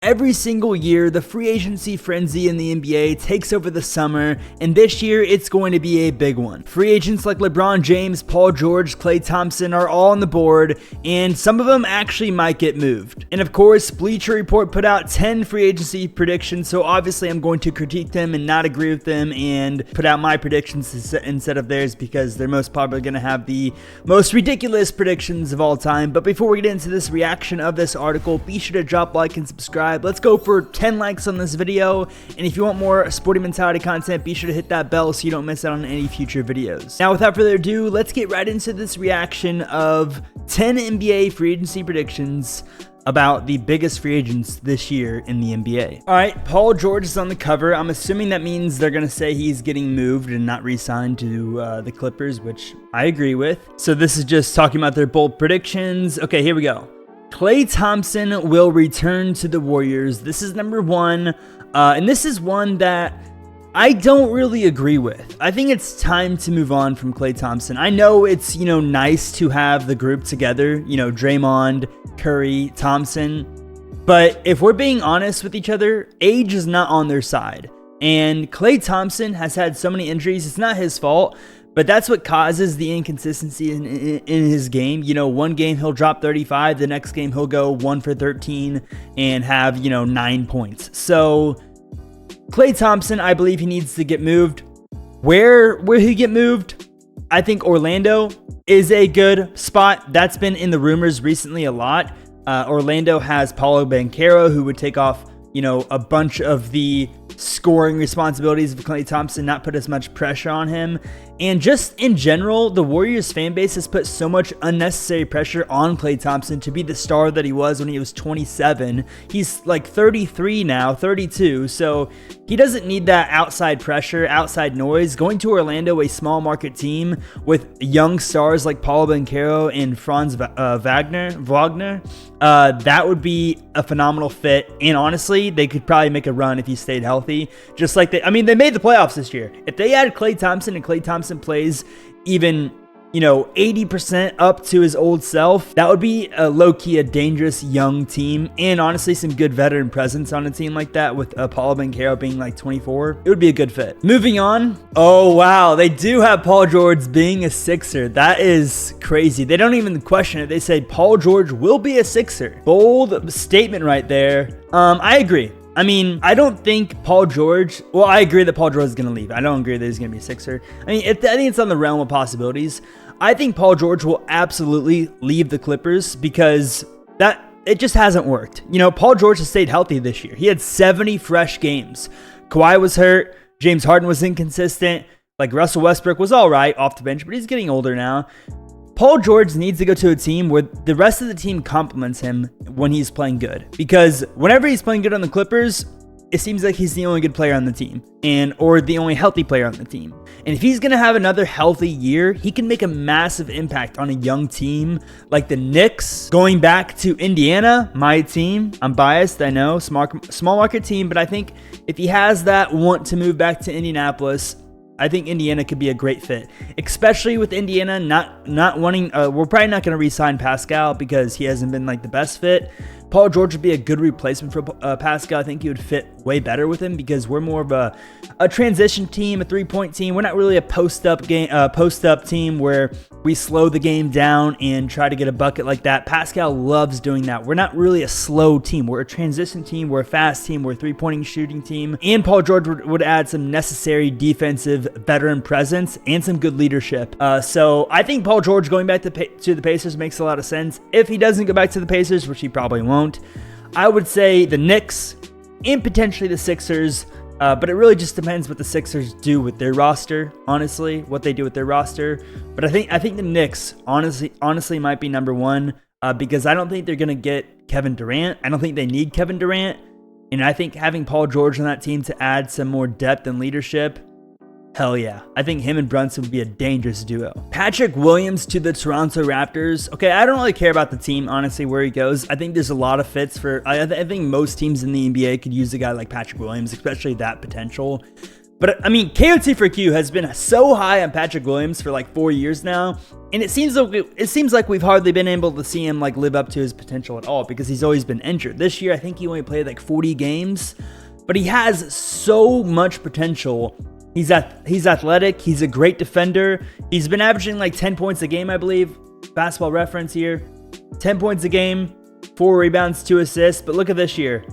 Every single year, the free agency frenzy in the NBA takes over the summer, and this year it's going to be a big one. Free agents like LeBron James, Paul George, Klay Thompson are all on the board, and some of them actually might get moved. And of course, Bleacher Report put out 10 free agency predictions, so obviously I'm going to critique them and not agree with them and put out my predictions instead of theirs because they're most probably going to have the most ridiculous predictions of all time. But before we get into this reaction of this article, be sure to drop a like and subscribe. Let's go for 10 likes on this video, and if you want more Sporting Mentality content, be sure to hit that bell so you don't miss out on any future videos. Now, without further ado, let's get right into this reaction of 10 NBA free agency predictions about the biggest free agents this year in the NBA. All right, Paul George is on the cover. I'm assuming that means they're going to say he's getting moved and not re-signed to the Clippers, which I agree with. So this is just talking about their bold predictions. Okay, here we go. Klay Thompson will return to the Warriors. This is number one, and this is one that I don't really agree with. I think it's time to move on from Klay Thompson. I know it's, nice to have the group together, Draymond, Curry, Thompson, but if we're being honest with each other, age is not on their side. And Klay Thompson has had so many injuries. It's not his fault, but that's what causes the inconsistency in his game. One game he'll drop 35, the next game he'll go 1 for 13 and have, 9 points. So Klay Thompson, I believe he needs to get moved. Where will he get moved? I think Orlando is a good spot. That's been in the rumors recently a lot. Orlando has Paolo Banchero, who would take off, a bunch of the scoring responsibilities of Klay Thompson, not put as much pressure on him. And just in general, the Warriors fan base has put so much unnecessary pressure on Klay Thompson to be the star that he was when he was 27. He's like 33 now, 32. So he doesn't need that outside pressure, outside noise. Going to Orlando, a small market team with young stars like Paolo Banchero and Franz Wagner, that would be a phenomenal fit. And honestly, they could probably make a run if he stayed healthy. Just like they made the playoffs this year. If they add Klay Thompson and Klay Thompson plays even 80% up to his old self, that would be a low-key a dangerous young team, and honestly some good veteran presence on a team like that with Paolo Banchero being like 24. It would be a good fit. Moving on. Oh wow, they do have Paul George being a Sixer. That is crazy. They don't even question it. They say Paul George will be a Sixer. Bold statement right there. I agree. I don't think Paul George... Well, I agree that Paul George is going to leave. I don't agree that he's going to be a Sixer. I think it's on the realm of possibilities. I think Paul George will absolutely leave the Clippers because it just hasn't worked. Paul George has stayed healthy this year. He had 70 fresh games. Kawhi was hurt. James Harden was inconsistent. Like Russell Westbrook was all right off the bench, but he's getting older now. Paul George needs to go to a team where the rest of the team compliments him when he's playing good. Because whenever he's playing good on the Clippers, it seems like he's the only good player on the team or the only healthy player on the team. And if he's going to have another healthy year, he can make a massive impact on a young team like the Knicks. Going back to Indiana, my team, I'm biased, I know, small market team, but I think if he has that want to move back to Indianapolis, I think Indiana could be a great fit, especially with Indiana not wanting. We're probably not going to re-sign Pascal because he hasn't been like the best fit. Paul George would be a good replacement for Pascal. I think he would fit way better with him because we're more of a transition team, a three-point team. We're not really a post-up team where we slow the game down and try to get a bucket like that. Pascal loves doing that. We're not really a slow team. We're a transition team. We're a fast team. We're a three-pointing shooting team. And Paul George would add some necessary defensive veteran presence and some good leadership. So I think Paul George going back to the Pacers makes a lot of sense. If he doesn't go back to the Pacers, which he probably won't, I would say the Knicks and potentially the Sixers, but it really just depends what the Sixers do with their roster, honestly, what they do with their roster. But I think the Knicks honestly might be number one because I don't think they're going to get Kevin Durant. I don't think they need Kevin Durant. And I think having Paul George on that team to add some more depth and leadership, hell yeah. I think him and Brunson would be a dangerous duo. Patrick Williams to the Toronto Raptors. Okay, I don't really care about the team, honestly, where he goes. I think there's a lot of fits for... I think most teams in the NBA could use a guy like Patrick Williams, especially that potential. But I mean, KOT4Q has been so high on Patrick Williams for like 4 years now, and it seems like we've hardly been able to see him like live up to his potential at all because he's always been injured. This year, I think he only played like 40 games, but he has so much potential. He's athletic. He's a great defender. He's been averaging like 10 points a game, I believe. Basketball Reference here, 10 points a game, 4 rebounds, 2 assists. But look at this year.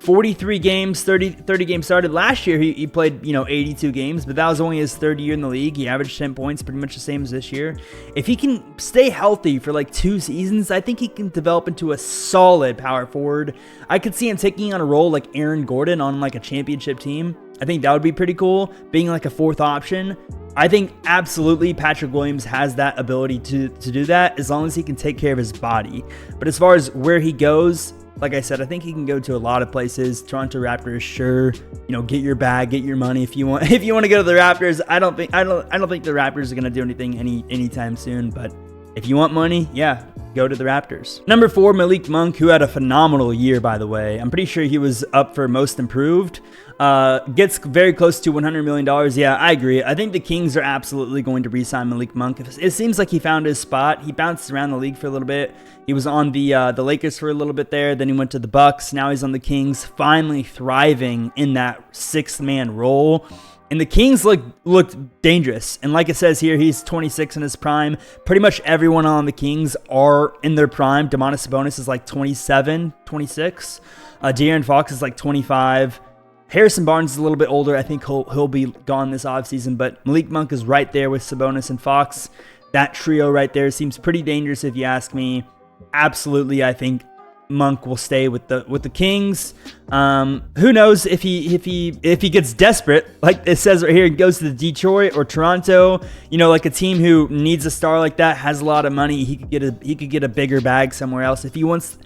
43 games, 30 games started. Last year, he played, 82 games, but that was only his third year in the league. He averaged 10 points, pretty much the same as this year. If he can stay healthy for like 2 seasons, I think he can develop into a solid power forward. I could see him taking on a role like Aaron Gordon on like a championship team. I think that would be pretty cool, being like a 4th option. I think absolutely Patrick Williams has that ability to do that as long as he can take care of his body. But as far as where he goes, like I said, I think he can go to a lot of places. Toronto Raptors, sure, get your bag, get your money if you want. If you want to go to the Raptors, I don't think the Raptors are going to do anything anytime soon. But if you want money, yeah, go to the Raptors. Number 4, Malik Monk, who had a phenomenal year, by the way. I'm pretty sure he was up for most improved. Gets very close to $100 million. Yeah, I agree. I think the Kings are absolutely going to re-sign Malik Monk. It seems like he found his spot. He bounced around the league for a little bit. He was on the Lakers for a little bit there. Then he went to the Bucks. Now he's on the Kings, finally thriving in that 6th-man role. And the Kings looked dangerous. And like it says here, he's 26 in his prime. Pretty much everyone on the Kings are in their prime. Domantas Sabonis is like 27, 26. De'Aaron Fox is like 25. Harrison Barnes is a little bit older. I think he'll be gone this offseason. But Malik Monk is right there with Sabonis and Fox. That trio right there seems pretty dangerous if you ask me. Absolutely, I think Monk will stay with the Kings. Who knows if he gets desperate, like it says right here, and goes to the Detroit or Toronto, like a team who needs a star like that, has a lot of money. He could get a bigger bag somewhere else. If he wants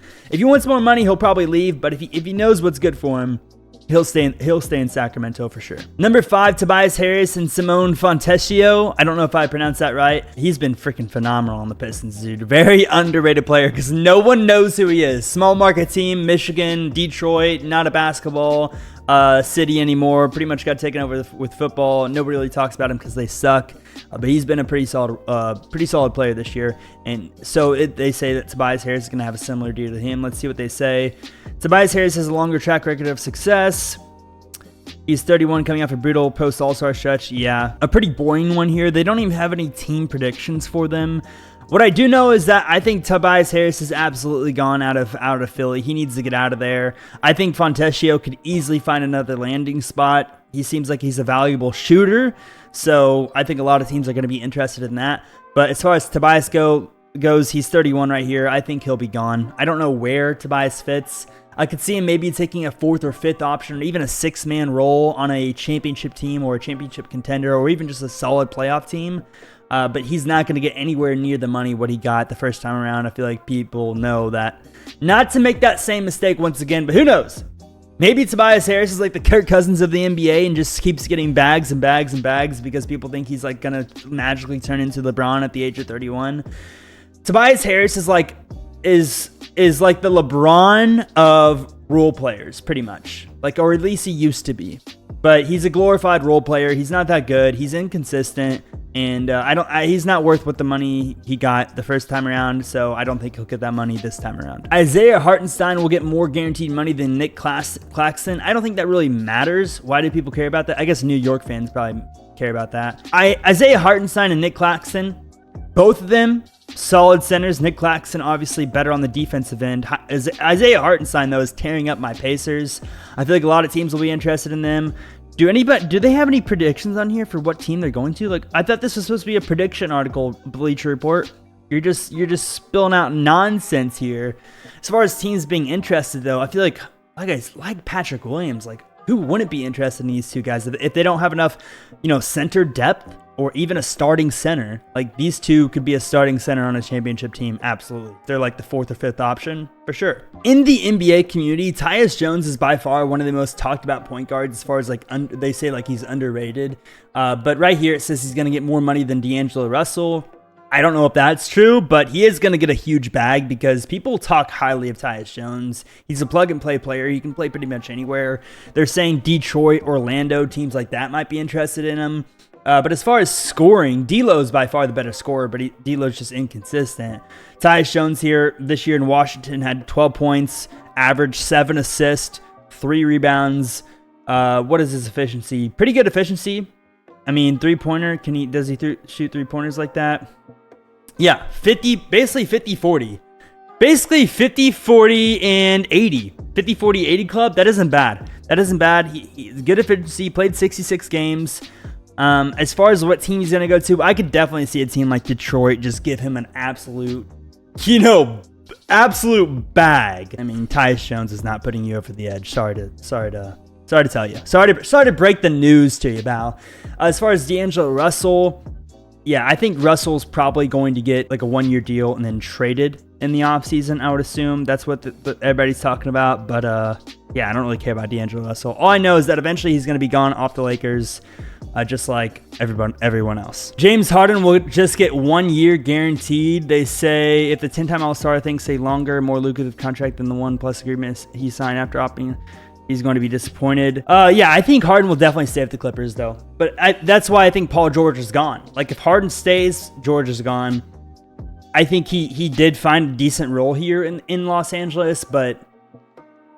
more money, he'll probably leave. But if he knows what's good for him, he'll stay in Sacramento for sure. Number 5, Tobias Harris and Simone Fontecchio. I don't know if I pronounced that right. He's been freaking phenomenal on the Pistons, dude. Very underrated player because no one knows who he is. Small market team, Michigan, Detroit, not a basketball city anymore. Pretty much got taken over with football. Nobody really talks about him because they suck. But he's been a pretty solid player this year. And so they say that Tobias Harris is going to have a similar deal to him. Let's see what they say. Tobias Harris has a longer track record of success. He's 31, coming off a brutal post All-Star stretch. Yeah, a pretty boring one here. They don't even have any team predictions for them. What I do know is that I think Tobias Harris is absolutely gone out of Philly. He needs to get out of there. I think Fontecchio could easily find another landing spot. He seems like he's a valuable shooter, so I think a lot of teams are going to be interested in that. But as far as Tobias goes, he's 31 right here. I think he'll be gone. I don't know where Tobias fits. I could see him maybe taking a 4th or 5th option, or even a 6-man role on a championship team or a championship contender, or even just a solid playoff team. But he's not going to get anywhere near the money what he got the first time around. I feel like people know that. Not to make that same mistake once again, but who knows? Maybe Tobias Harris is like the Kirk Cousins of the NBA and just keeps getting bags and bags and bags because people think he's like going to magically turn into LeBron at the age of 31. Tobias Harris is like the LeBron of role players, pretty much. Or at least he used to be. But he's a glorified role player. He's not that good. He's inconsistent. And he's not worth what the money he got the first time around, so I don't think he'll get that money this time around. Isaiah Hartenstein will get more guaranteed money than Nick Claxton. I don't think that really matters. Why do people care about that? I guess New York fans probably care about that. Isaiah Hartenstein and Nick Claxton, both of them solid centers. Nick Claxton obviously better on the defensive end. Isaiah Hartenstein, though, is tearing up my Pacers. I feel like a lot of teams will be interested in them. Do they have any predictions on here for what team they're going to? I thought this was supposed to be a prediction article, Bleacher Report. You're just spilling out nonsense here. As far as teams being interested, though, I feel like Patrick Williams, who wouldn't be interested in these two guys if they don't have enough, center depth or even a starting center? These two could be a starting center on a championship team. Absolutely. They're the 4th or 5th option for sure. In the NBA community, Tyus Jones is by far one of the most talked about point guards as far as they say he's underrated. But right here it says he's going to get more money than D'Angelo Russell. I don't know if that's true, but he is going to get a huge bag because people talk highly of Tyus Jones. He's a plug-and-play player. He can play pretty much anywhere. They're saying Detroit, Orlando, teams like that might be interested in him. But as far as scoring, D'Lo's by far the better scorer, but D'Lo's just inconsistent. Tyus Jones here this year in Washington had 12 points, averaged 7 assists, 3 rebounds. What is his efficiency? Pretty good efficiency. I mean, three-pointer, does he shoot three-pointers like that? Yeah, basically 50-40. Basically 50-40 and 80. 50-40-80 club, that isn't bad. That isn't bad. He's good efficiency, played 66 games. As far as what team he's going to go to, I could definitely see a team like Detroit just give him an absolute, absolute bag. I mean, Tyus Jones is not putting you over the edge. Sorry to tell you. Sorry to break the news to you, Val. As far as D'Angelo Russell, yeah, I think Russell's probably going to get like a 1-year deal and then traded in the offseason, I would assume. That's what everybody's talking about. But yeah, I don't really care about D'Angelo Russell. All I know is that eventually he's going to be gone off the Lakers, just like everyone else. James Harden will just get 1 year guaranteed. They say if the 10-time All-Star thinks a longer, more lucrative contract than the 1+ agreement he signed after opting, he's going to be disappointed. Yeah, I think Harden will definitely stay with the Clippers, though. But that's why I think Paul George is gone. Like, if Harden stays, George is gone. I think he did find a decent role here in Los Angeles, but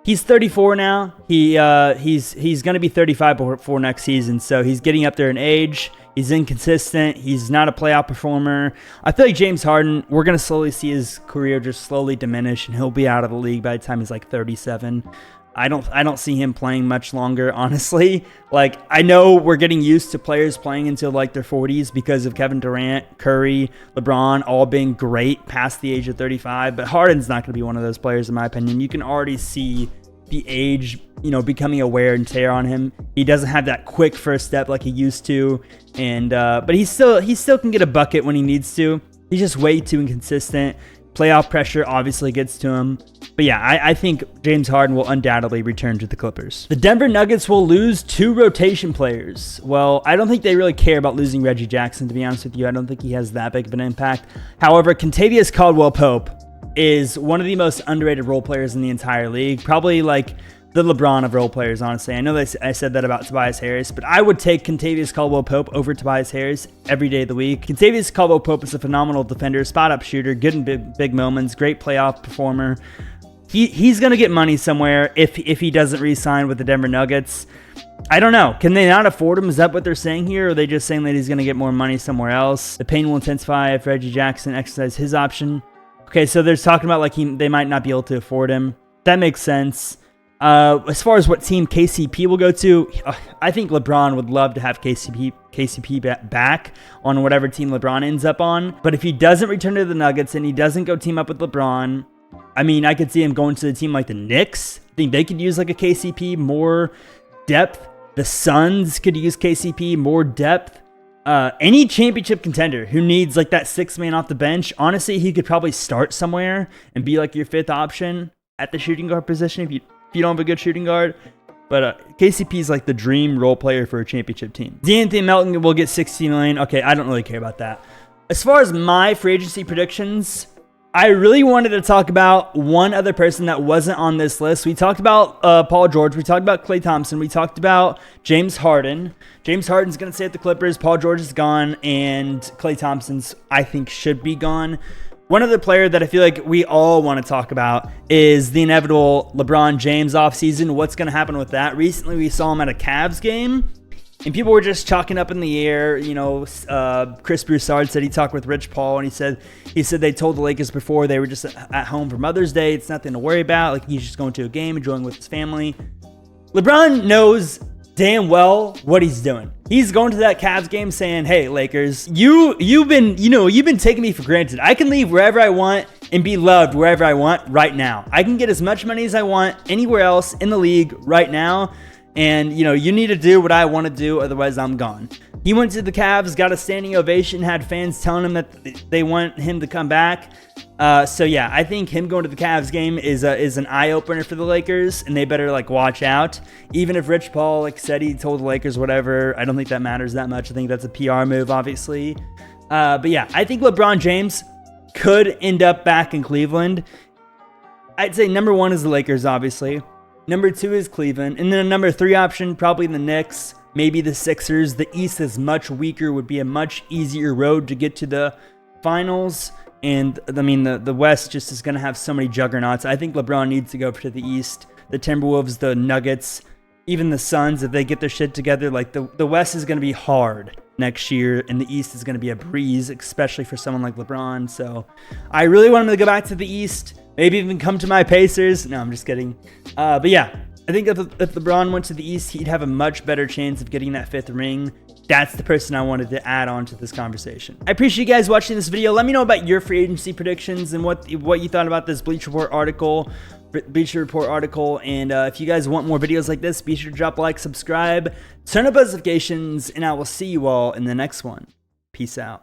he's 34 now. He's going to be 35 before next season, so he's getting up there in age. He's inconsistent. He's not a playoff performer. I feel like James Harden, we're going to slowly see his career just slowly diminish, and he'll be out of the league by the time he's like 37. I don't see him playing much longer, honestly. Like, I know we're getting used to players playing until like their 40s because of Kevin Durant, Curry, LeBron all being great past the age of 35, but Harden's not going to be one of those players in my opinion. You can already see the age, becoming a wear and tear on him. He doesn't have that quick first step like he used to, and but he still can get a bucket when he needs to. He's just way too inconsistent. Playoff pressure obviously gets to him. But yeah, I think James Harden will undoubtedly return to the Clippers. The Denver Nuggets will lose 2 rotation players. Well, I don't think they really care about losing Reggie Jackson, to be honest with you. I don't think he has that big of an impact. However, Kentavious Caldwell-Pope is one of the most underrated role players in the entire league. Probably like the LeBron of role players, honestly. I know I said that about Tobias Harris, but I would take Kentavious Caldwell-Pope over Tobias Harris every day of the week. Kentavious Caldwell-Pope is a phenomenal defender, spot-up shooter, good in big moments, great playoff performer. He's going to get money somewhere if he doesn't re-sign with the Denver Nuggets. I don't know. Can they not afford him? Is that what they're saying here? Or are they just saying that he's going to get more money somewhere else? The pain will intensify if Reggie Jackson exercises his option. Okay, so they're talking about like they might not be able to afford him. That makes sense. As far as what team KCP will go to, I think LeBron would love to have KCP back on whatever team LeBron ends up on. But if he doesn't return to the Nuggets and he doesn't go team up with LeBron, I mean, I could see him going to the team like the Knicks. I think they could use like a KCP, more depth. The Suns could use KCP, more depth. Any championship contender who needs like that 6th man off the bench, honestly, he could probably start somewhere and be like your 5th option at the shooting guard position if you don't have a good shooting guard. But KCP is like the dream role player for a championship team. De'Anthony Melton will get $16 million. Okay, I don't really care about that. As far as my free agency predictions, I really wanted to talk about one other person that wasn't on this list. We talked about Paul George. We talked about Klay Thompson. We talked about James Harden. James Harden's going to stay at the Clippers. Paul George is gone. And Klay Thompson's, I think, should be gone. One other player that I feel like we all want to talk about is the inevitable LeBron James offseason. What's going to happen with that? Recently, we saw him at a Cavs game, and people were just chalking up in the air. Chris Broussard said he talked with Rich Paul, and he said they told the Lakers before they were just at home for Mother's Day. It's nothing to worry about. Like, he's just going to a game, enjoying with his family. LeBron knows damn well what he's doing. He's going to that Cavs game saying, "Hey, Lakers, you've been taking me for granted. I can leave wherever I want and be loved wherever I want right now. I can get as much money as I want anywhere else in the league right now. And, you need to do what I want to do, otherwise I'm gone." He went to the Cavs, got a standing ovation, had fans telling him that they want him to come back. So yeah, I think him going to the Cavs game is an eye-opener for the Lakers, and they better watch out. Even if Rich Paul said he told the Lakers whatever, I don't think that matters that much. I think that's a PR move, obviously. But yeah, I think LeBron James could end up back in Cleveland. I'd say number 1 is the Lakers, obviously. Number 2 is Cleveland. And then a number 3 option, probably the Knicks, maybe the Sixers. The East is much weaker, would be a much easier road to get to the finals. And I mean, the West just is going to have so many juggernauts. I think LeBron needs to go to the East. The Timberwolves, the Nuggets, even the Suns, if they get their shit together, like the West is going to be hard next year, and the East is going to be a breeze, especially for someone like LeBron. So I really want him to go back to the East, maybe even come to my Pacers. No, I'm just kidding. But yeah, I think if LeBron went to the East, he'd have a much better chance of getting that 5th ring. That's the person I wanted to add on to this conversation. I appreciate you guys watching this video. Let me know about your free agency predictions and what you thought about this Bleacher Report article. And if you guys want more videos like this, be sure to drop a like, subscribe, turn on notifications, and I will see you all in the next one. Peace out.